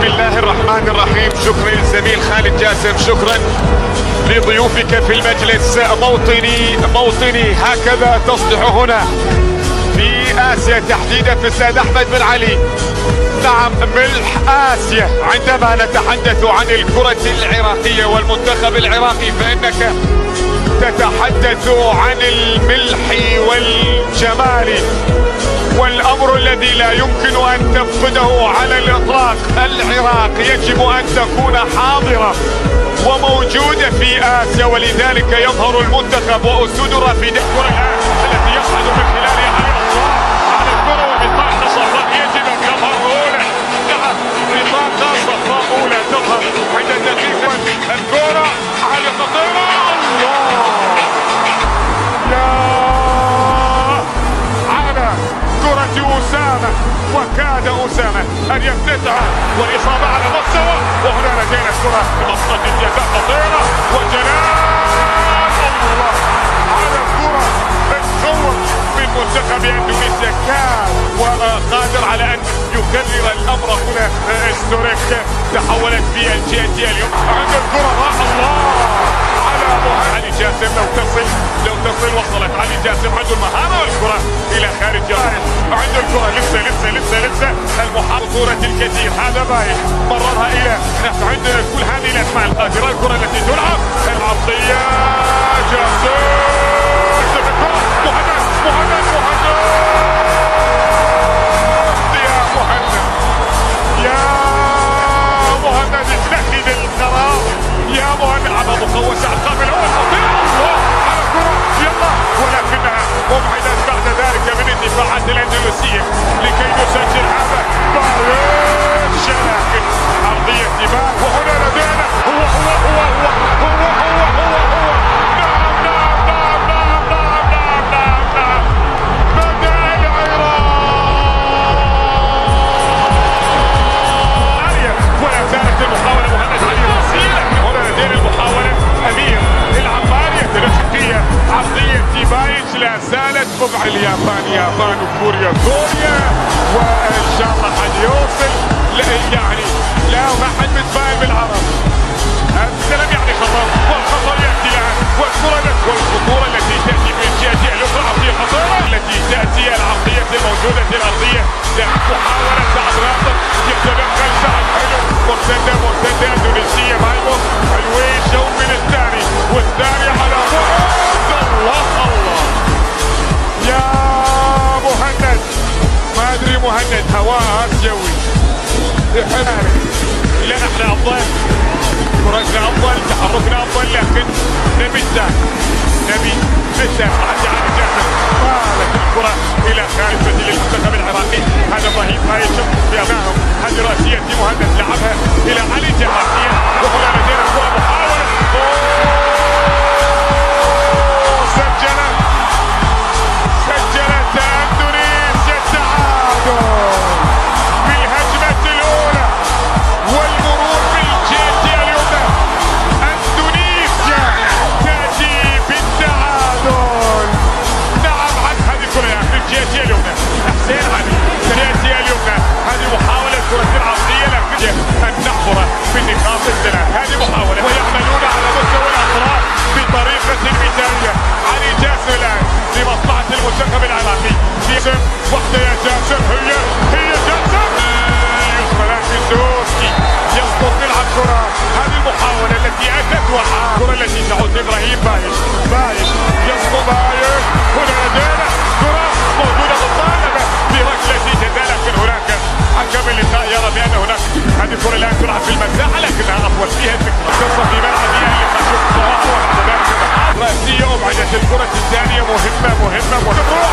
بسم الله الرحمن الرحيم. شكرا للزميل خالد جاسم، شكرا لضيوفك في المجلس. موطني هكذا تصلح هنا في آسيا، تحديدا في السيد أحمد بن علي. نعم، ملح آسيا. عندما نتحدث عن الكرة العراقية والمنتخب العراقي فإنك تتحدث عن الملح والجمال، والأمر الذي لا يمكن أن تفقده على الإطلاق. العراق يجب أن تكون حاضرة وموجودة في آسيا، ولذلك يظهر المنتخب وأسود رافدة التي يصعد من خلالها على الكرة وبطاقة صفراء يجب أن يظهر أولى. نعم، بطاقة صفراء أولى تظهر عند دقيقة. الكرة على خطيرة. أسامة، وكاد أسامة أن يفتتح والإصابة على مستوى، وهنا لدينا الكرة في منطقة الجزاء خطيرة وجلال الله على الكرة. الصور من منتخب اندونيسيا كان وقادر على أن يكرر الأمر. هنا ستوريك تحولت في الجهة اليوم عند الكرة. الله على علي جاسم. لو تصل وصلت علي جاسم عنده المهارة والكرة إلى خارج عنده الكرة. لسه المحاولة الكثير. هذا باين مررها إلى عندنا كل هذه الأسماء القادرة. الكرة التي تلعب العرضية جاسم. مهند اجتهد القرار يا مهند. على مقوسة القابل الأول خطيرة على الكرة. يلا، ولكنها مبعدة بعد ذلك من الدفاعات الأندلسية لكي نسجل هذا بايش. لكن عرضية دفاع، وهنا لدينا لا زالت مبعد. اليابان وكوريا وان شاء الله حيوصل. يعني لا، ما حد متفائل بالعرب. السلام يعني خطر، والخطر ياتي الان، والخطوره التي تاتي من الجهه الاخرى. عرضيه خطيره التي تاتي، العرضيه الموجوده الارضيه. محاوله سعد رافض يتدخل. سعد حلو، مرتده اندونيسيه. مايمون حلوين. شوط من الثاني والثاني على الله يا مهند. ما ادري مهند هواه اسيوي. لا، احنا افضل، كرتنا افضل، تحركنا افضل، لكن نبي الثاني حتى على جاسم. طالت الكرة الى خارج بديل المنتخب العراقي. هذا ابراهيم بايش في امامهم. هذه راسية مهند لعبها الى علي جاسم. وهنا لدينا الكرة محاولة. سجلت اندونيسيا التعادل بالهجمة الأولى والمرور بالجهة اليمنى. اندونيسيا تأتي بالتعادل. نعم، عن هذه الكرة في الجهة اليمنى. حسين علي الجهة اليمنى. هذه محاولة كرة العرضية، لكن أن نحفر بالنقاط الثلاث. هذه محاولة ويعملون على مستوى الأطراف بطريقة مثالية. علي جاسم الآن لمصلحة المنتخب العراقي. جاسم وحده يا جاسم. هي جاسم. يوسف زوسكي يسقط تلعب كرة. هذه المحاولة التي أتت الكرة التي تعود إبراهيم بايش يسقط بايش. هنا لدينا كرة موجودة مطالبة بركلة جزاء، لكن هناك حكم اللقاء يرى بأن هناك هذه الكرة الآن تلعب في المساحة، لكنها أطول فيها الفكرة. تصل في ملعبها اللي خشوف صراحة وبعد ذلك رأسية. وبعدت الكرة الثانية مهمة. روح جول.